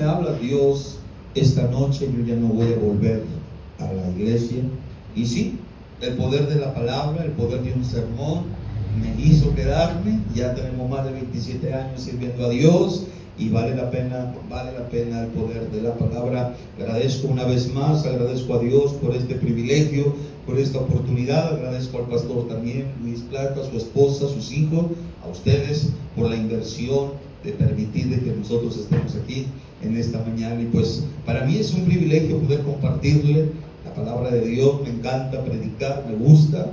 me habla Dios esta noche, yo ya no voy a volver a la iglesia. Y sí, el poder de la palabra, el poder de un sermón me hizo quedarme. Ya tenemos más de 27 años sirviendo a Dios y vale la pena el poder de la palabra. Agradezco una vez más, agradezco a Dios por este privilegio, por esta oportunidad. Agradezco al pastor también, Luis Plata, a su esposa, a sus hijos, a ustedes por la inversión de permitir de que nosotros estemos aquí en esta mañana. Y pues para mí es un privilegio poder compartirle la palabra de Dios. Me encanta predicar, me gusta.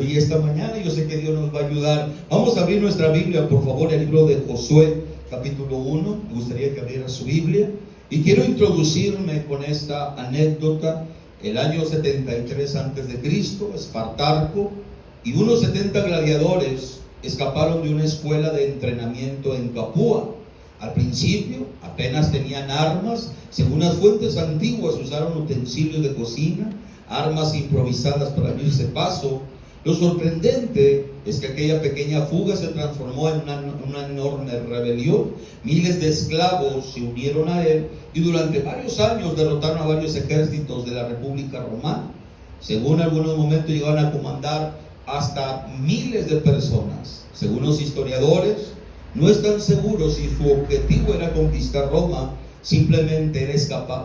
Y esta mañana yo sé que Dios nos va a ayudar. Vamos a abrir nuestra Biblia, por favor, el libro de Josué, capítulo 1. Me gustaría que abriera su Biblia. Y quiero introducirme con esta anécdota. El año 73 antes de Cristo, Espartaco y unos 70 gladiadores escaparon de una escuela de entrenamiento en Capua. Al principio apenas tenían armas. Según las fuentes antiguas, usaron utensilios de cocina, armas improvisadas para abrirse paso. Lo sorprendente es que aquella pequeña fuga se transformó en una enorme rebelión. Miles de esclavos se unieron a él y durante varios años derrotaron a varios ejércitos de la República Romana. Según algunos momentos llegaron a comandar hasta miles de personas. Según los historiadores, no están seguros si su objetivo era conquistar Roma, simplemente era escapar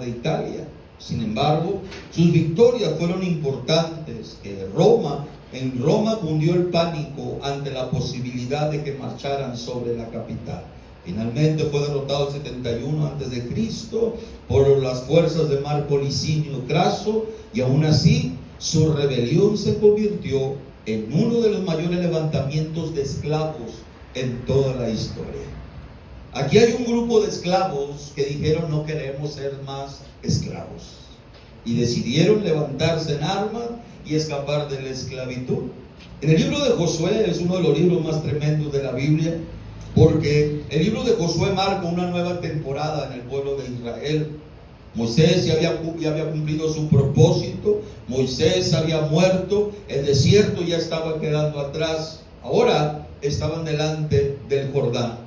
de Italia. Sin embargo, sus victorias fueron importantes. En Roma cundió el pánico ante la posibilidad de que marcharan sobre la capital. Finalmente fue derrotado en 71 a.C. por las fuerzas de Marco Licinio Craso, y aún así su rebelión se convirtió en uno de los mayores levantamientos de esclavos en toda la historia. Aquí hay un grupo de esclavos que dijeron: no queremos ser más esclavos, y decidieron levantarse en armas y escapar de la esclavitud. En el libro de Josué es uno de los libros más tremendos de la Biblia, porque el libro de Josué marca una nueva temporada en el pueblo de Israel. Moisés ya había cumplido su propósito. Moisés había muerto, el desierto ya estaba quedando atrás. Ahora estaban delante del Jordán,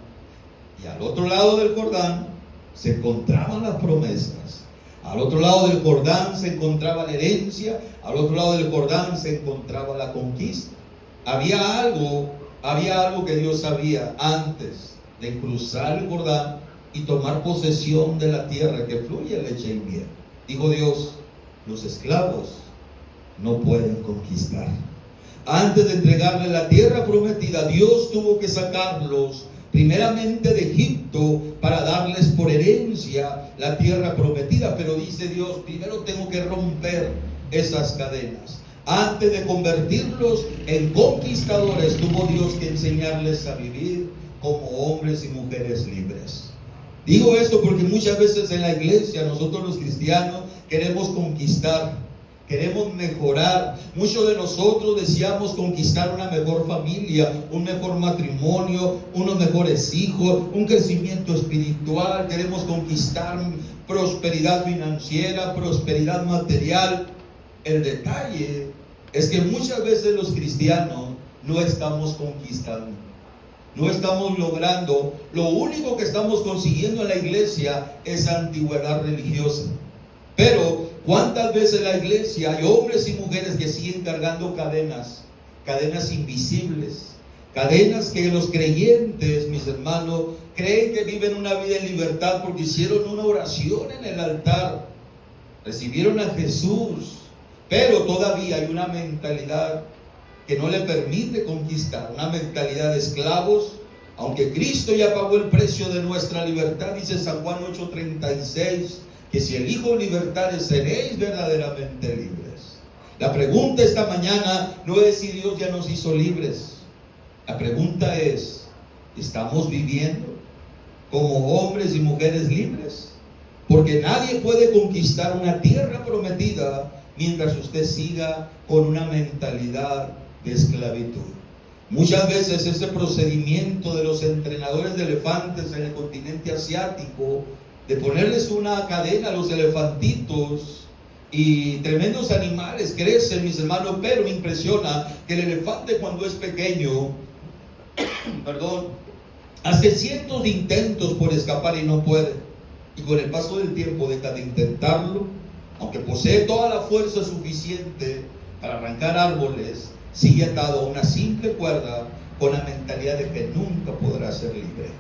y al otro lado del Jordán se encontraban las promesas. Al otro lado del Jordán se encontraba la herencia. Al otro lado del Jordán se encontraba la conquista. Había algo que Dios sabía antes de cruzar el Jordán y tomar posesión de la tierra que fluye leche y miel. Dijo Dios: los esclavos no pueden conquistar. Antes de entregarle la tierra prometida, Dios tuvo que sacarlos primeramente de Egipto para darles por herencia la tierra prometida. Pero dice Dios: primero tengo que romper esas cadenas. Antes de convertirlos en conquistadores, tuvo Dios que enseñarles a vivir como hombres y mujeres libres. Digo esto porque muchas veces en la iglesia nosotros los cristianos queremos conquistar, queremos mejorar. Muchos de nosotros deseamos conquistar una mejor familia, un mejor matrimonio, unos mejores hijos, un crecimiento espiritual. Queremos conquistar prosperidad financiera, prosperidad material. El detalle es que muchas veces los cristianos no estamos conquistando, no estamos logrando. Lo único que estamos consiguiendo en la iglesia es antigüedad religiosa. Pero ¿cuántas veces en la iglesia hay hombres y mujeres que siguen cargando cadenas invisibles? Cadenas que los creyentes, mis hermanos, creen que viven una vida en libertad porque hicieron una oración en el altar, recibieron a Jesús, pero todavía hay una mentalidad que no le permite conquistar, una mentalidad de esclavos. Aunque Cristo ya pagó el precio de nuestra libertad, dice San Juan 8:36, que si el Hijo libertare seréis verdaderamente libres. La pregunta esta mañana no es si Dios ya nos hizo libres. La pregunta es: ¿estamos viviendo como hombres y mujeres libres? Porque nadie puede conquistar una tierra prometida mientras usted siga con una mentalidad de esclavitud. Muchas veces ese procedimiento de los entrenadores de elefantes en el continente asiático, de ponerles una cadena a los elefantitos, y tremendos animales crecen, mis hermanos, pero me impresiona que el elefante, cuando es pequeño, hace cientos de intentos por escapar y no puede. y con el paso del tiempo deja de intentarlo, aunque posee toda la fuerza suficiente para arrancar árboles, sigue atado a una simple cuerda con la mentalidad de que nunca podrá ser libre.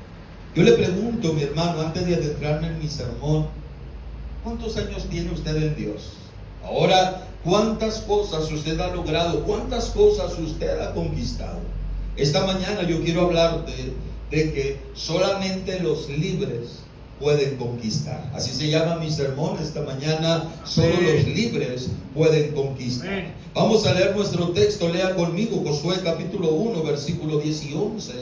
Yo le pregunto, mi hermano, antes de adentrarme en mi sermón, ¿cuántos años tiene usted en Dios? Ahora, ¿cuántas cosas usted ha logrado? ¿Cuántas cosas usted ha conquistado? Esta mañana yo quiero hablarte de que solamente los libres pueden conquistar. Así se llama mi sermón esta mañana. Solo los libres pueden conquistar. Vamos a leer nuestro texto. Lea conmigo Josué capítulo 1 versículo 10 y 11.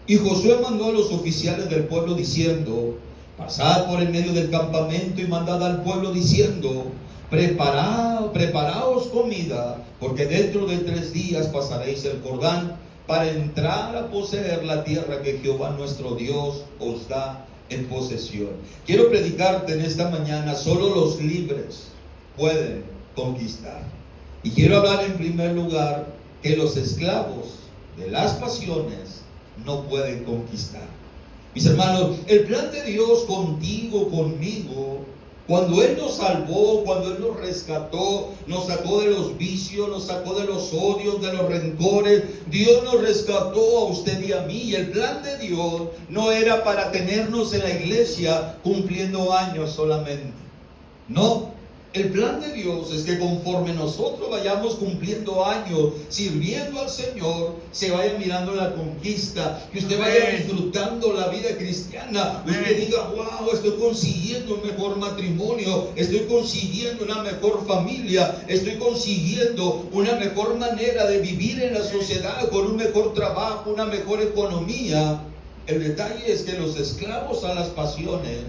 Y Josué mandó a los oficiales del pueblo diciendo: pasad por en medio del campamento y mandad al pueblo diciendo: preparaos comida, porque dentro de 3 días pasaréis el Jordán para entrar a poseer la tierra que Jehová nuestro Dios os da en posesión. Quiero predicarte en esta mañana: solo los libres pueden conquistar. Y quiero hablar en primer lugar que los esclavos de las pasiones no pueden conquistar. Mis hermanos, el plan de Dios contigo, conmigo, cuando Él nos salvó, cuando Él nos rescató, nos sacó de los vicios, nos sacó de los odios, de los rencores, Dios nos rescató a usted y a mí. Y el plan de Dios no era para tenernos en la iglesia cumpliendo años solamente. No. El plan de Dios es que conforme nosotros vayamos cumpliendo años sirviendo al Señor, se vaya mirando la conquista, que usted vaya disfrutando la vida cristiana, usted diga: wow, estoy consiguiendo un mejor matrimonio, estoy consiguiendo una mejor familia, estoy consiguiendo una mejor manera de vivir en la sociedad, con un mejor trabajo, una mejor economía. El detalle es que los esclavos a las pasiones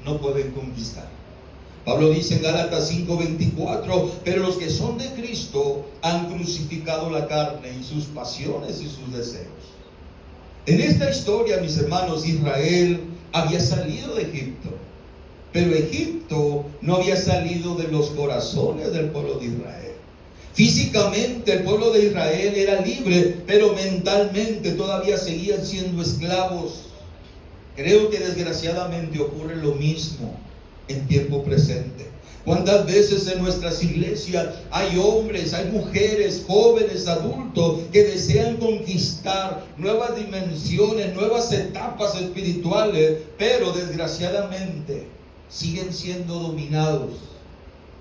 no pueden conquistar. Pablo dice en Gálatas 5:24: pero los que son de Cristo han crucificado la carne y sus pasiones y sus deseos. En esta historia, mis hermanos, Israel había salido de Egipto, pero Egipto no había salido de los corazones del pueblo de Israel. Físicamente el pueblo de Israel era libre, pero mentalmente todavía seguían siendo esclavos. Creo que desgraciadamente ocurre lo mismo en tiempo presente. ¿Cuántas veces en nuestras iglesias hay hombres, hay mujeres, jóvenes, adultos que desean conquistar nuevas dimensiones, nuevas etapas espirituales, pero desgraciadamente siguen siendo dominados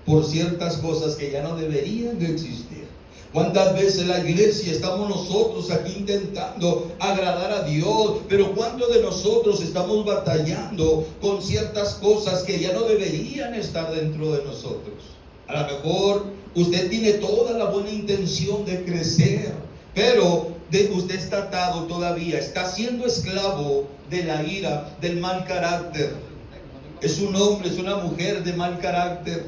por ciertas cosas que ya no deberían de existir? ¿Cuántas veces la iglesia estamos nosotros aquí intentando agradar a Dios, pero cuántos de nosotros estamos batallando con ciertas cosas que ya no deberían estar dentro de nosotros? A lo mejor usted tiene toda la buena intención de crecer, pero usted está atado todavía, está siendo esclavo de la ira, del mal carácter. Es un hombre, es una mujer de mal carácter.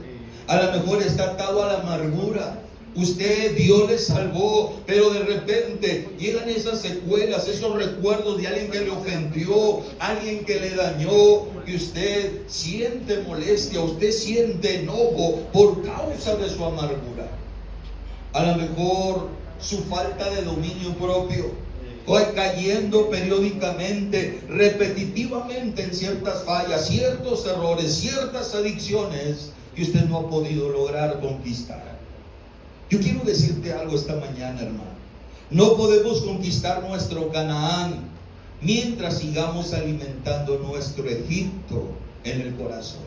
A lo mejor está atado a la amargura. Usted, Dios le salvó, pero de repente llegan esas secuelas, esos recuerdos de alguien que le ofendió, alguien que le dañó, y usted siente molestia, usted siente enojo por causa de su amargura. A lo mejor su falta de dominio propio, cayendo periódicamente, repetitivamente en ciertas fallas, ciertos errores, ciertas adicciones que usted no ha podido lograr conquistar. Yo quiero decirte algo esta mañana, hermano. No podemos conquistar nuestro Canaán mientras sigamos alimentando nuestro Egipto en el corazón.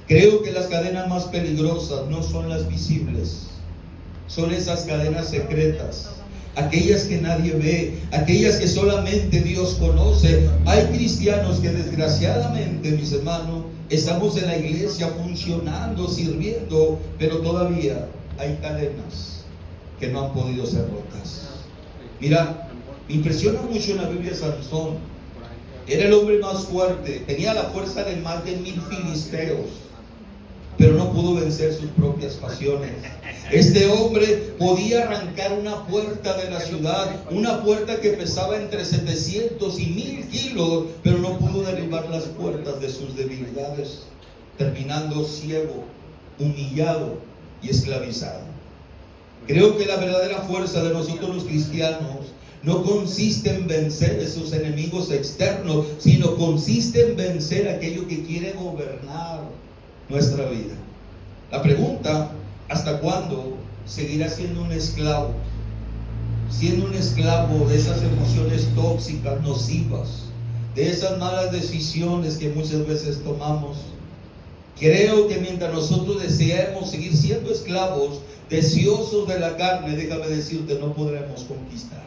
Creo que las cadenas más peligrosas no son las visibles, son esas cadenas secretas, aquellas que nadie ve, aquellas que solamente Dios conoce. Hay cristianos que desgraciadamente, mis hermanos, estamos en la iglesia funcionando, sirviendo, pero todavía hay cadenas que no han podido ser rotas. Mira, me impresiona mucho en la Biblia Sansón. Era el hombre más fuerte, tenía la fuerza de más de 1000 filisteos, pero no pudo vencer sus propias pasiones. Este hombre podía arrancar una puerta de la ciudad, una puerta que pesaba entre 700 y 1000 kilos, pero no pudo derribar las puertas de sus debilidades, terminando ciego, humillado y esclavizado. Creo que la verdadera fuerza de nosotros los cristianos no consiste en vencer esos enemigos externos, sino consiste en vencer aquello que quiere gobernar nuestra vida. La pregunta: ¿hasta cuándo seguirás siendo un esclavo? Siendo un esclavo de esas emociones tóxicas, nocivas, de esas malas decisiones que muchas veces tomamos. Creo que mientras nosotros deseemos seguir siendo esclavos, deseosos de la carne, déjame decirte, no podremos conquistar.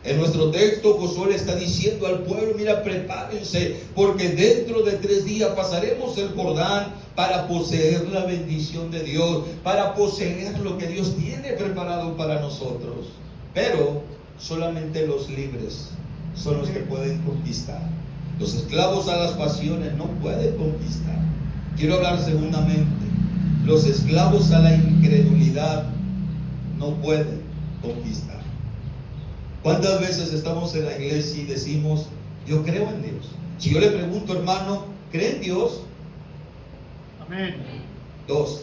En nuestro texto, Josué le está diciendo al pueblo: mira, prepárense, porque dentro de 3 días pasaremos el Jordán para poseer la bendición de Dios, para poseer lo que Dios tiene preparado para nosotros. Pero solamente los libres son los que pueden conquistar. Los esclavos a las pasiones no pueden conquistar. Quiero hablar segundamente: los esclavos a la incredulidad no pueden conquistar. ¿Cuántas veces estamos en la iglesia y decimos: yo creo en Dios? Si yo le pregunto, hermano, ¿cree en Dios? Amén. 2.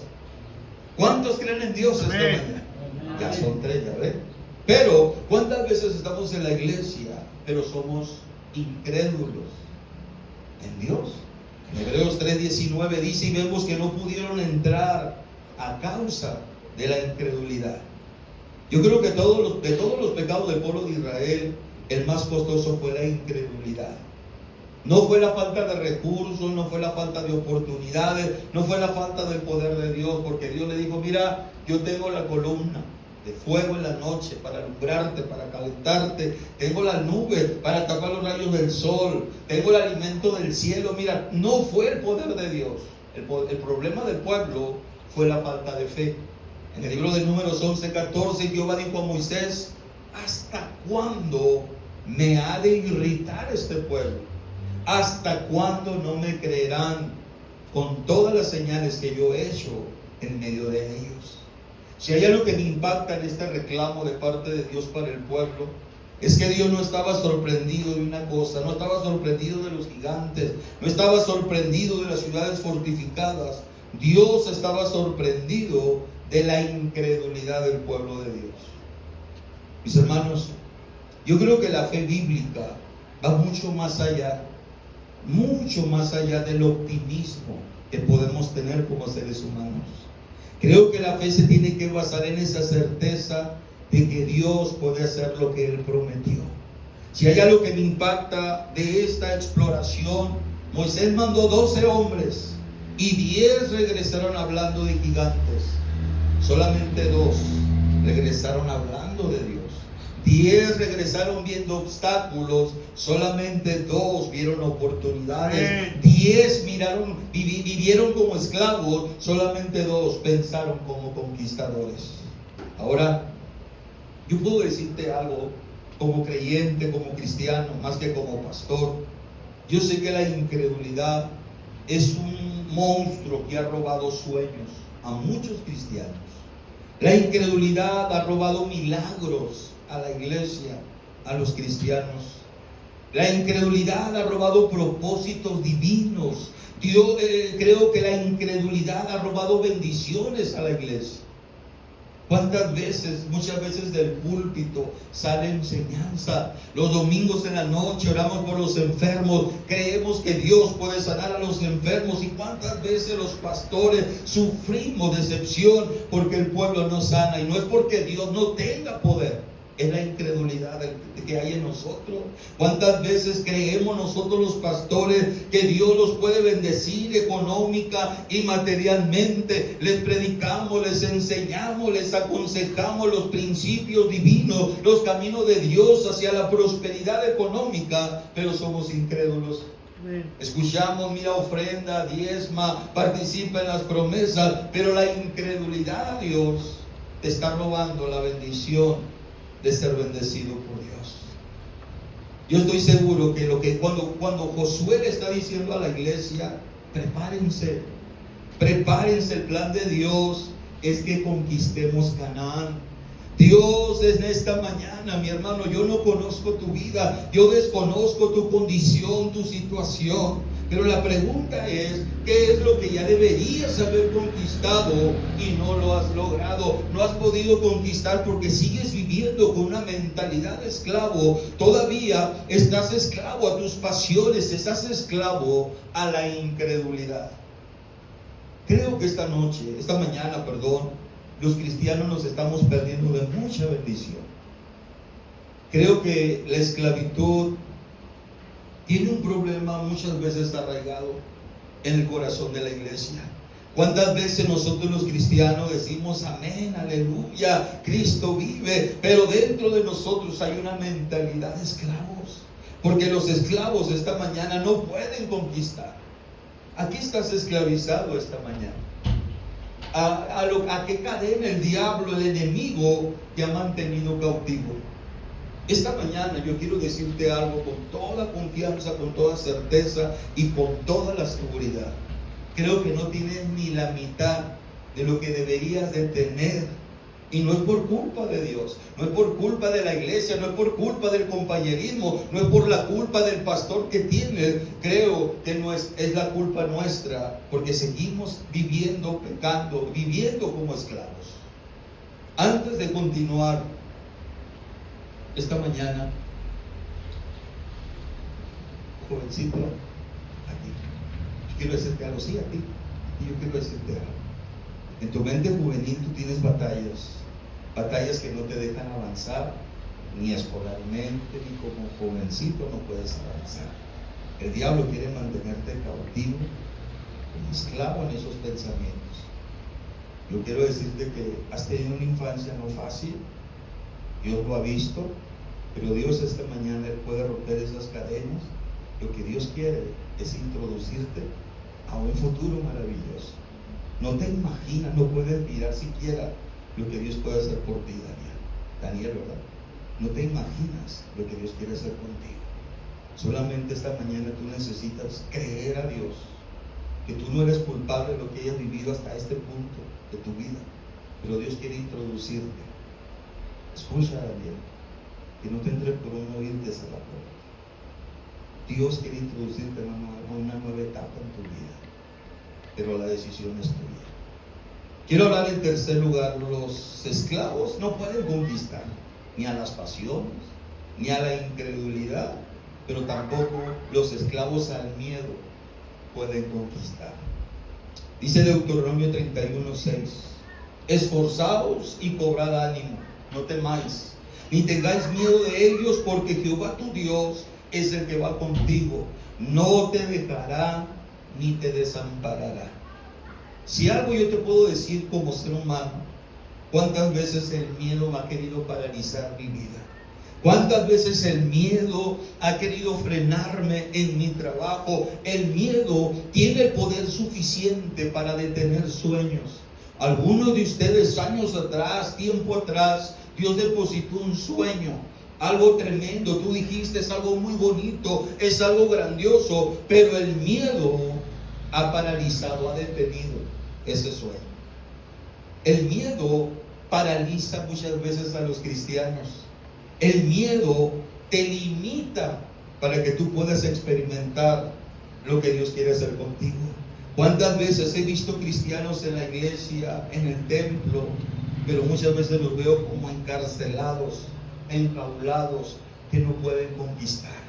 ¿Cuántos creen en Dios esta Amén. mañana? Ya son 3, ya ven. Pero ¿cuántas veces estamos en la iglesia pero somos incrédulos en Dios? En Hebreos 3:19 dice: y vemos que no pudieron entrar a causa de la incredulidad. Yo creo que de todos los pecados del pueblo de Israel, el más costoso fue la incredulidad. No fue la falta de recursos, no fue la falta de oportunidades, no fue la falta del poder de Dios, porque Dios le dijo: mira, yo tengo la columna de fuego en la noche para alumbrarte, para calentarte, tengo la nube para tapar los rayos del sol, tengo el alimento del cielo. Mira, no fue el poder de Dios. El problema del pueblo fue la falta de fe. En el libro de Números 11:14, Jehová dijo a Moisés: ¿hasta cuándo me ha de irritar este pueblo? ¿Hasta cuándo no me creerán con todas las señales que yo he hecho en medio de ellos? Si hay algo que me impacta en este reclamo de parte de Dios para el pueblo, es que Dios no estaba sorprendido de una cosa, no estaba sorprendido de los gigantes, no estaba sorprendido de las ciudades fortificadas. Dios estaba sorprendido de la incredulidad del pueblo de Dios. Mis hermanos, yo creo que la fe bíblica va mucho más allá del optimismo que podemos tener como seres humanos. Creo que la fe se tiene que basar en esa certeza de que Dios puede hacer lo que Él prometió. Si hay algo que me impacta de esta exploración, Moisés mandó 12 hombres y 10 regresaron hablando de gigantes. Solamente 2 regresaron hablando de Dios. 10 regresaron viendo obstáculos, solamente 2 vieron oportunidades. 10 vivieron como esclavos, solamente 2 pensaron como conquistadores. Ahora, yo puedo decirte algo como creyente, como cristiano, más que como pastor. Yo sé que la incredulidad es un monstruo que ha robado sueños a muchos cristianos. La incredulidad ha robado milagros a la iglesia, a los cristianos. La incredulidad ha robado propósitos divinos. Creo que la incredulidad ha robado bendiciones a la iglesia. ¿Cuántas veces, muchas veces del púlpito sale enseñanza? Los domingos en la noche oramos por los enfermos, creemos que Dios puede sanar a los enfermos. ¿Y cuántas veces los pastores sufrimos decepción porque el pueblo no sana? Y no es porque Dios no tenga poder, es la incredulidad que hay en nosotros. ¿Cuántas veces creemos nosotros los pastores que Dios los puede bendecir económica y materialmente? Les predicamos, les enseñamos, les aconsejamos los principios divinos, los caminos de Dios hacia la prosperidad económica, pero somos incrédulos. Escuchamos: mira, ofrenda, diezma, participa en las promesas, pero la incredulidad a Dios te está robando la bendición de ser bendecido por Dios. Yo estoy seguro que cuando Josué le está diciendo a la iglesia: prepárense, el plan de Dios es que conquistemos Canaán. Dios, en esta mañana, mi hermano, yo no conozco tu vida, yo desconozco tu condición, tu situación, Pero la pregunta es, ¿qué es lo que ya deberías haber conquistado y no lo has logrado? No has podido conquistar porque sigues viviendo con una mentalidad de esclavo. Todavía estás esclavo a tus pasiones, estás esclavo a la incredulidad. Creo que esta mañana, los cristianos nos estamos perdiendo de mucha bendición. Creo que la esclavitud tiene un problema muchas veces arraigado en el corazón de la iglesia. ¿Cuántas veces nosotros los cristianos decimos amén, aleluya, Cristo vive? Pero dentro de nosotros hay una mentalidad de esclavos, porque los esclavos esta mañana no pueden conquistar. ¿A qué estás esclavizado esta mañana? ¿A qué cadena el diablo, el enemigo, te ha mantenido cautivo? Esta mañana yo quiero decirte algo con toda confianza, con toda certeza y con toda la seguridad. Creo que no tienes ni la mitad de lo que deberías de tener. Y no es por culpa de Dios, no es por culpa de la iglesia, no es por culpa del compañerismo, no es por la culpa del pastor que tiene. Creo que no es la culpa nuestra, porque seguimos viviendo, pecando, viviendo como esclavos. Antes de continuar esta mañana, jovencito, a ti, yo quiero decirte algo, sí, a ti, y yo quiero decirte algo. En tu mente juvenil tú tienes batallas que no te dejan avanzar, ni escolarmente, ni como jovencito no puedes avanzar. El diablo quiere mantenerte cautivo, como esclavo en esos pensamientos. Yo quiero decirte que has tenido una infancia no fácil, Dios lo ha visto, pero Dios esta mañana puede romper esas cadenas. Lo que Dios quiere es introducirte a un futuro maravilloso. No te imaginas, no puedes mirar siquiera lo que Dios puede hacer por ti, Daniel, ¿verdad? No te imaginas lo que Dios quiere hacer contigo. Solamente esta mañana tú necesitas creer a Dios, que tú no eres culpable de lo que hayas vivido hasta este punto de tu vida, pero Dios quiere introducirte. Escucha, Daniel, que no te entre por un oído y te cierra la puerta. Dios quiere introducirte a una nueva etapa en tu vida, pero la decisión es tuya. Quiero hablar en tercer lugar. Los esclavos no pueden conquistar ni a las pasiones, ni a la incredulidad, pero tampoco los esclavos al miedo pueden conquistar. Dice Deuteronomio 31:6: esforzaos y cobrad ánimo, no temáis, ni tengáis miedo de ellos, porque Jehová tu Dios es el que va contigo, no te dejará ni te desamparará. Si algo yo te puedo decir como ser humano, cuántas veces el miedo me ha querido paralizar mi vida, cuántas veces el miedo ha querido frenarme en mi trabajo. El miedo tiene el poder suficiente para detener sueños. Algunos de ustedes años atrás, tiempo atrás, Dios depositó un sueño, algo tremendo. Tú dijiste, es algo muy bonito, es algo grandioso, pero el miedo ha paralizado, ha detenido ese sueño. El miedo paraliza muchas veces a los cristianos. El miedo te limita para que tú puedas experimentar lo que Dios quiere hacer contigo. ¿Cuántas veces he visto cristianos en la iglesia, en el templo, pero muchas veces los veo como encarcelados, enjaulados, que no pueden conquistar?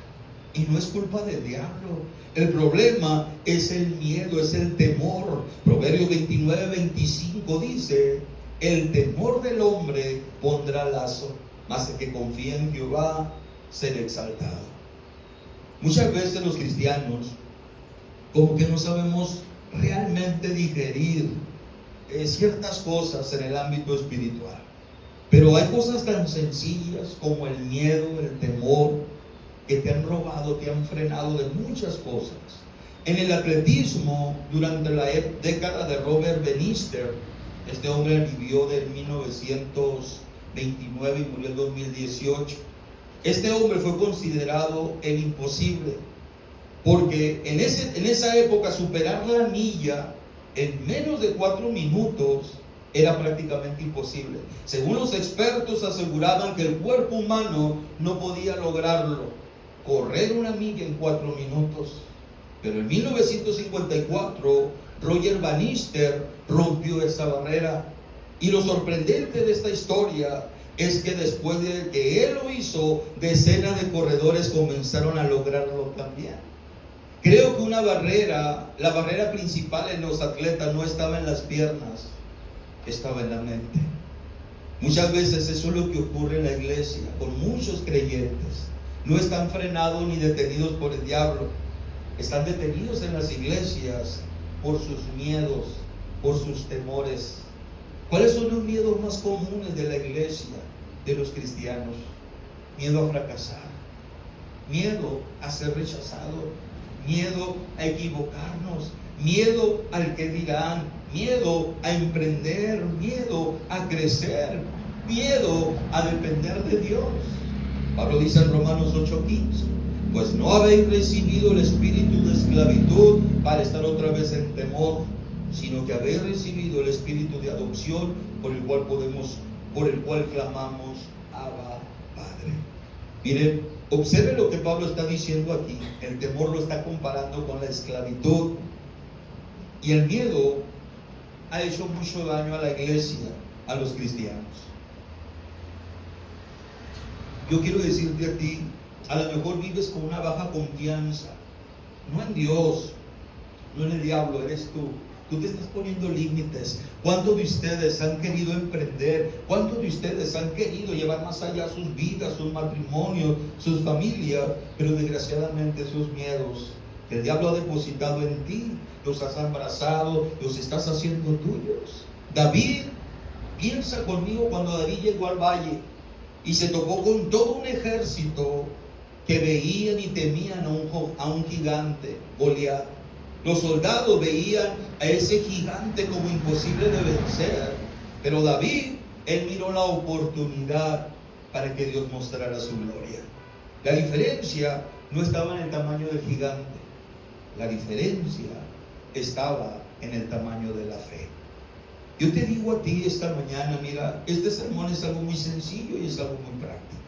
Y no es culpa del diablo. El problema es el miedo, es el temor. Proverbios 29:25 dice: el temor del hombre pondrá lazo, mas el que confía en Jehová será exaltado. Muchas veces los cristianos como que no sabemos realmente digerir ciertas cosas en el ámbito espiritual. Pero hay cosas tan sencillas como el miedo, el temor, que te han robado, te han frenado de muchas cosas. En el atletismo, durante la década de Robert Bannister, este hombre vivió del 1929 y murió en 2018. Este hombre fue considerado el imposible, porque en esa época superar la milla en menos de 4 minutos era prácticamente imposible. Según los expertos, aseguraban que el cuerpo humano no podía lograrlo. Correr una milla en 4 minutos Pero en 1954, Roger Bannister rompió esa barrera. Y lo sorprendente de esta historia es que después de que él lo hizo, decenas de corredores comenzaron a lograrlo también. Creo que la barrera principal en los atletas no estaba en las piernas, estaba en la mente. Muchas veces eso es lo que ocurre en la iglesia con muchos creyentes. No están frenados ni detenidos por el diablo. Están detenidos en las iglesias por sus miedos, por sus temores. ¿Cuáles son los miedos más comunes de la iglesia, de los cristianos? Miedo a fracasar, miedo a ser rechazado, miedo a equivocarnos, miedo al que dirán, miedo a emprender, miedo a crecer, miedo a depender de Dios. Pablo dice en Romanos 8:15, pues no habéis recibido el espíritu de esclavitud para estar otra vez en temor, sino que habéis recibido el espíritu de adopción por el cual clamamos Abba, Padre. Miren, observe lo que Pablo está diciendo aquí. El temor lo está comparando con la esclavitud, y el miedo ha hecho mucho daño a la iglesia, a los cristianos. Yo quiero decirte a ti, a lo mejor vives con una baja confianza, no en Dios, no en el diablo, eres tú. Tú te estás poniendo límites. ¿Cuántos de ustedes han querido emprender? ¿Cuántos de ustedes han querido llevar más allá sus vidas, sus matrimonios, sus familias? Pero desgraciadamente esos miedos que el diablo ha depositado en ti, los has abrazado, los estás haciendo tuyos. David, piensa conmigo cuando David llegó al valle y se topó con todo un ejército que veían y temían a un gigante, Goliat. Los soldados veían a ese gigante como imposible de vencer, pero David, él miró la oportunidad para que Dios mostrara su gloria. La diferencia no estaba en el tamaño del gigante, la diferencia estaba en el tamaño de la fe. Yo te digo a ti esta mañana, mira, este sermón es algo muy sencillo y es algo muy práctico.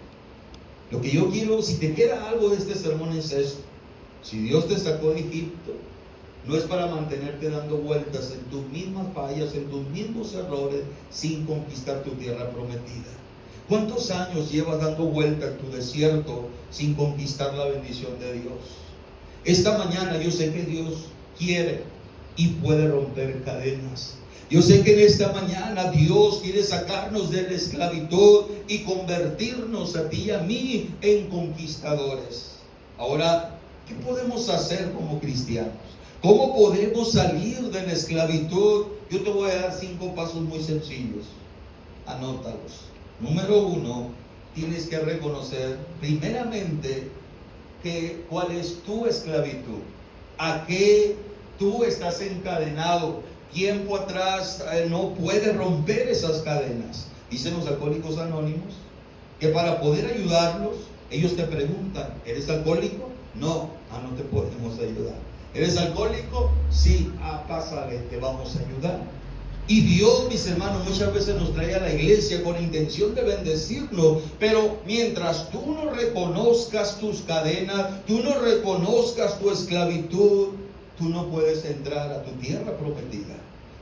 Lo que yo quiero, si te queda algo de este sermón, es esto: si Dios te sacó de Egipto, no es para mantenerte dando vueltas en tus mismas fallas, en tus mismos errores, sin conquistar tu tierra prometida. ¿Cuántos años llevas dando vueltas en tu desierto sin conquistar la bendición de Dios? Esta mañana yo sé que Dios quiere y puede romper cadenas. Yo sé que en esta mañana Dios quiere sacarnos de la esclavitud y convertirnos a ti y a mí en conquistadores. Ahora, ¿qué podemos hacer como cristianos? ¿Cómo podemos salir de la esclavitud? Yo te voy a dar 5 pasos muy sencillos. Anótalos. Número 1, tienes que reconocer primeramente cuál es tu esclavitud. ¿A qué tú estás encadenado? Tiempo atrás no puedes romper esas cadenas. Dicen los alcohólicos anónimos que para poder ayudarlos, ellos te preguntan, ¿eres alcohólico? No, no te podemos ayudar. ¿Eres alcohólico? Sí, pásale, te vamos a ayudar. Y Dios, mis hermanos, muchas veces nos trae a la iglesia con intención de bendecirnos, pero mientras tú no reconozcas tus cadenas, tú no reconozcas tu esclavitud, tú no puedes entrar a tu tierra prometida.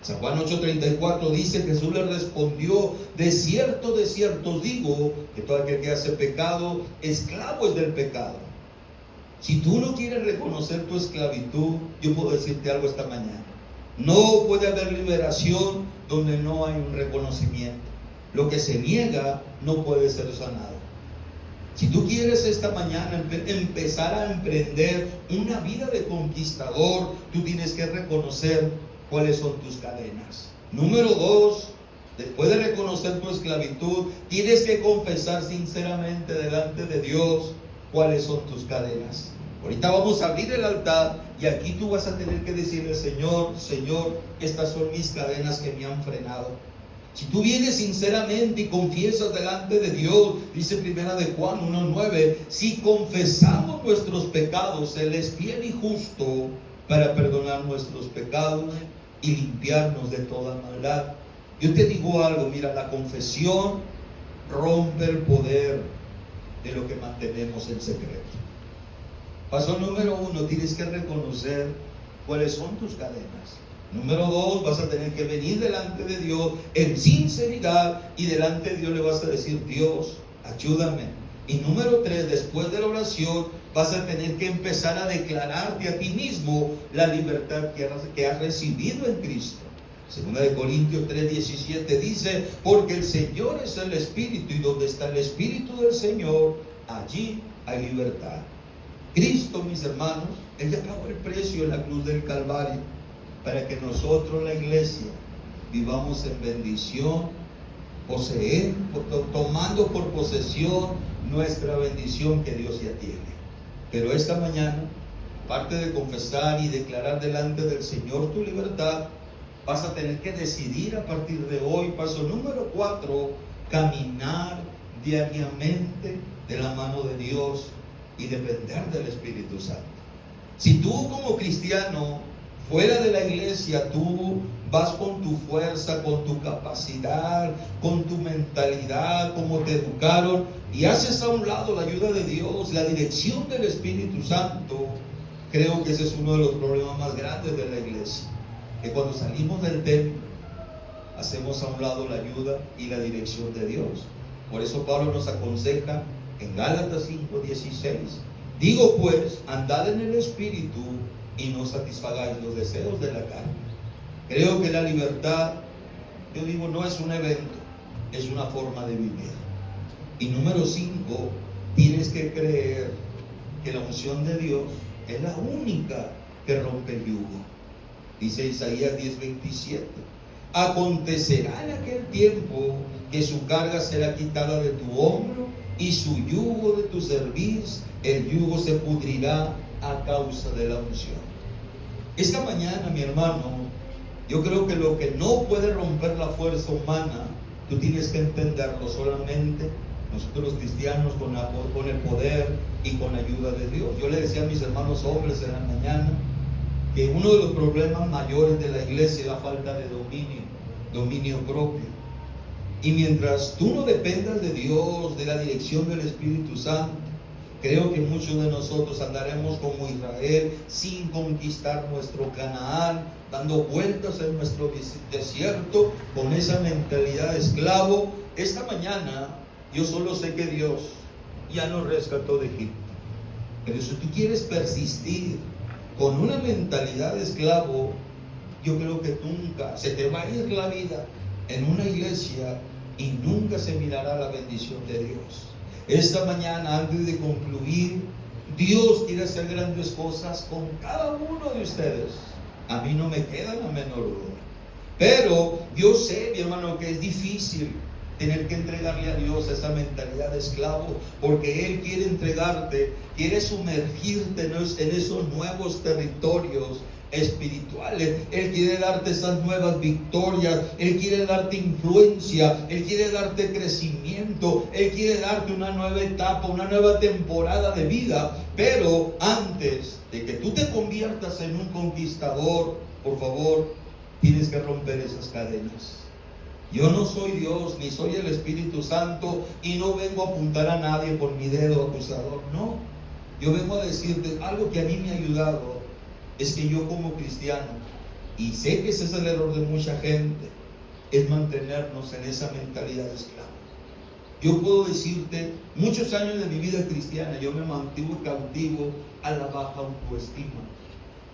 San Juan 8:34 dice: Jesús le respondió, de cierto os digo, que todo aquel que hace pecado, esclavo es del pecado. Si tú no quieres reconocer tu esclavitud, yo puedo decirte algo esta mañana: no puede haber liberación donde no hay un reconocimiento. Lo que se niega no puede ser sanado. Si tú quieres esta mañana empezar a emprender una vida de conquistador, tú tienes que reconocer cuáles son tus cadenas. Número 2, después de reconocer tu esclavitud, tienes que confesar sinceramente delante de Dios cuáles son tus cadenas. Ahorita vamos a abrir el altar y aquí tú vas a tener que decirle: Señor, estas son mis cadenas que me han frenado. Si tú vienes sinceramente y confiesas delante de Dios, dice 1 de Juan 1:9, si confesamos nuestros pecados, Él es fiel y justo para perdonar nuestros pecados y limpiarnos de toda maldad. Yo te digo algo, mira, la confesión rompe el poder de lo que mantenemos en secreto. Paso número 1, tienes que reconocer cuáles son tus cadenas. Número 2, vas a tener que venir delante de Dios en sinceridad y delante de Dios le vas a decir: Dios, ayúdame. Y número 3, después de la oración, vas a tener que empezar a declararte a ti mismo la libertad que has recibido en Cristo. Segunda de Corintios 3:17 dice: porque el Señor es el Espíritu, y donde está el Espíritu del Señor, allí hay libertad. Cristo, mis hermanos, Él ya pagó el precio en la cruz del Calvario para que nosotros, la iglesia, vivamos en bendición, tomando por posesión nuestra bendición que Dios ya tiene. Pero esta mañana, aparte de confesar y declarar delante del Señor tu libertad, vas a tener que decidir a partir de hoy, paso número 4, caminar diariamente de la mano de Dios y depender del Espíritu Santo. Si tú como cristiano, fuera de la iglesia, tú vas con tu fuerza, con tu capacidad, con tu mentalidad, como te educaron, y haces a un lado la ayuda de Dios, la dirección del Espíritu Santo, creo que ese es uno de los problemas más grandes de la iglesia, que cuando salimos del templo, hacemos a un lado la ayuda y la dirección de Dios. Por eso Pablo nos aconseja en Gálatas 5:16: digo pues, andad en el Espíritu y no satisfagáis los deseos de la carne. Creo que la libertad, yo digo, no es un evento, es una forma de vivir. Y número 5, tienes que creer que la unción de Dios es la única que rompe el yugo. Dice Isaías 10:27: acontecerá en aquel tiempo que su carga será quitada de tu hombro y su yugo de tu cerviz, el yugo se pudrirá a causa de la unción. Esta mañana, mi hermano, yo creo que lo que no puede romper la fuerza humana, tú tienes que entenderlo solamente nosotros los cristianos con el poder y con la ayuda de Dios. Yo le decía a mis hermanos hombres en la mañana que uno de los problemas mayores de la iglesia es la falta de dominio propio. Y mientras tú no dependas de Dios, de la dirección del Espíritu Santo, creo que muchos de nosotros andaremos como Israel sin conquistar nuestro Canaán, dando vueltas en nuestro desierto con esa mentalidad de esclavo. Esta mañana yo solo sé que Dios ya nos rescató de Egipto. Pero si tú quieres persistir con una mentalidad de esclavo, yo creo que nunca se te va a ir la vida en una iglesia y nunca se mirará la bendición de Dios. Esta mañana, antes de concluir, Dios quiere hacer grandes cosas con cada uno de ustedes. A mí no me queda la menor duda. Pero yo sé, mi hermano, que es difícil tener que entregarle a Dios esa mentalidad de esclavo, porque Él quiere entregarte, quiere sumergirte en esos nuevos territorios espirituales. Él quiere darte esas nuevas victorias, Él quiere darte influencia, Él quiere darte crecimiento, Él quiere darte una nueva etapa, una nueva temporada de vida. Pero antes de que tú te conviertas en un conquistador, por favor, tienes que romper esas cadenas. Yo no soy Dios, ni soy el Espíritu Santo, y no vengo a apuntar a nadie por mi dedo acusador. No, yo vengo a decirte algo que a mí me ha ayudado. Es que yo como cristiano, y sé que ese es el error de mucha gente, es mantenernos en esa mentalidad de esclavo. Yo puedo decirte, muchos años de mi vida cristiana, yo me mantuve cautivo a la baja autoestima.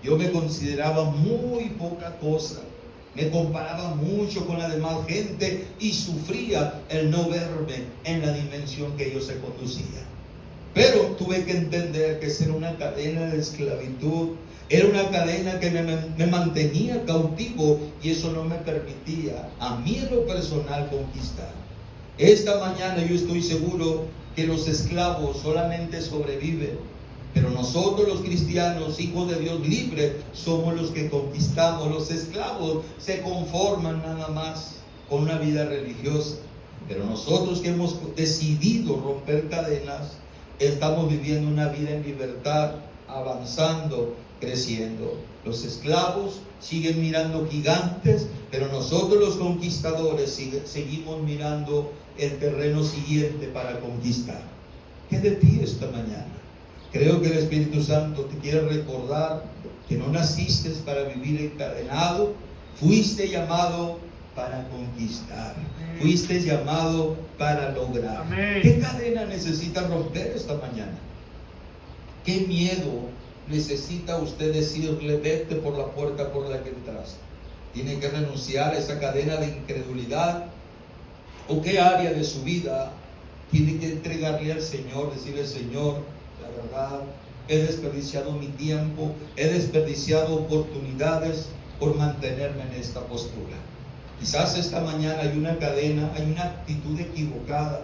Yo me consideraba muy poca cosa, me comparaba mucho con la demás gente y sufría el no verme en la dimensión que ellos se conducían. Pero tuve que entender que esa era una cadena de esclavitud, era una cadena que me mantenía cautivo, y eso no me permitía a mí en lo personal conquistar. Esta mañana yo estoy seguro que los esclavos solamente sobreviven, pero nosotros los cristianos, hijos de Dios libre, somos los que conquistamos. Los esclavos se conforman nada más con una vida religiosa, pero nosotros que hemos decidido romper cadenas, estamos viviendo una vida en libertad, avanzando, creciendo. Los esclavos siguen mirando gigantes, pero nosotros los conquistadores seguimos mirando el terreno siguiente para conquistar. ¿Qué de ti esta mañana? Creo que el Espíritu Santo te quiere recordar que no naciste para vivir encadenado, fuiste llamado para conquistar, fuiste llamado para lograr. Amén. ¿Qué cadena necesita romper esta mañana? ¿Qué miedo necesita usted decirle, vete por la puerta por la que entraste? Tiene que renunciar a esa cadena de incredulidad. ¿O qué área de su vida tiene que entregarle al Señor? Decirle, Señor, la verdad, he desperdiciado mi tiempo, he desperdiciado oportunidades por mantenerme en esta postura. Quizás esta mañana hay una cadena, hay una actitud equivocada.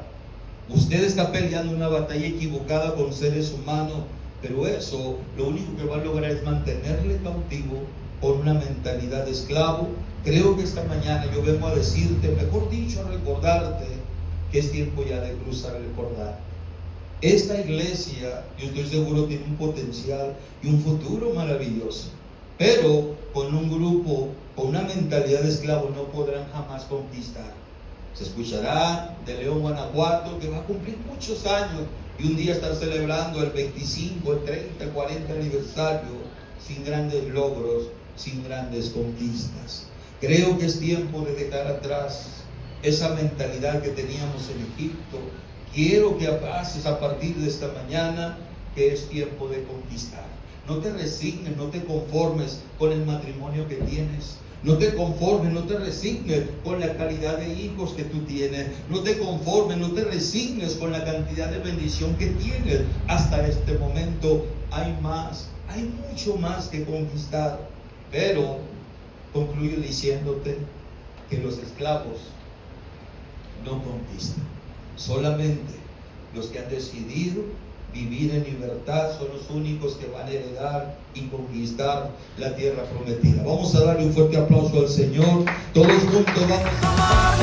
Usted está peleando una batalla equivocada con seres humanos, pero eso lo único que va a lograr es mantenerle cautivo por una mentalidad de esclavo. Creo que esta mañana yo vengo a decirte, mejor dicho, a recordarte que es tiempo ya de cruzar el Jordán. Esta iglesia, yo estoy seguro, tiene un potencial y un futuro maravilloso, pero con un grupo, con una mentalidad de esclavo, no podrán jamás conquistar. Se escuchará de León, Guanajuato, que va a cumplir muchos años y un día estar celebrando el 25, el 30, el 40 aniversario sin grandes logros, sin grandes conquistas. Creo que es tiempo de dejar atrás esa mentalidad que teníamos en Egipto. Quiero que pases a partir de esta mañana que es tiempo de conquistar. No te resignes, no te conformes con el matrimonio que tienes. No te conformes, no te resignes con la calidad de hijos que tú tienes. No te conformes, no te resignes con la cantidad de bendición que tienes. Hasta este momento hay más, hay mucho más que conquistar. Pero concluyo diciéndote que los esclavos no conquistan. Solamente los que han decidido vivir en libertad son los únicos que van a heredar y conquistar la tierra prometida. Vamos a darle un fuerte aplauso al Señor. Todos juntos vamos a...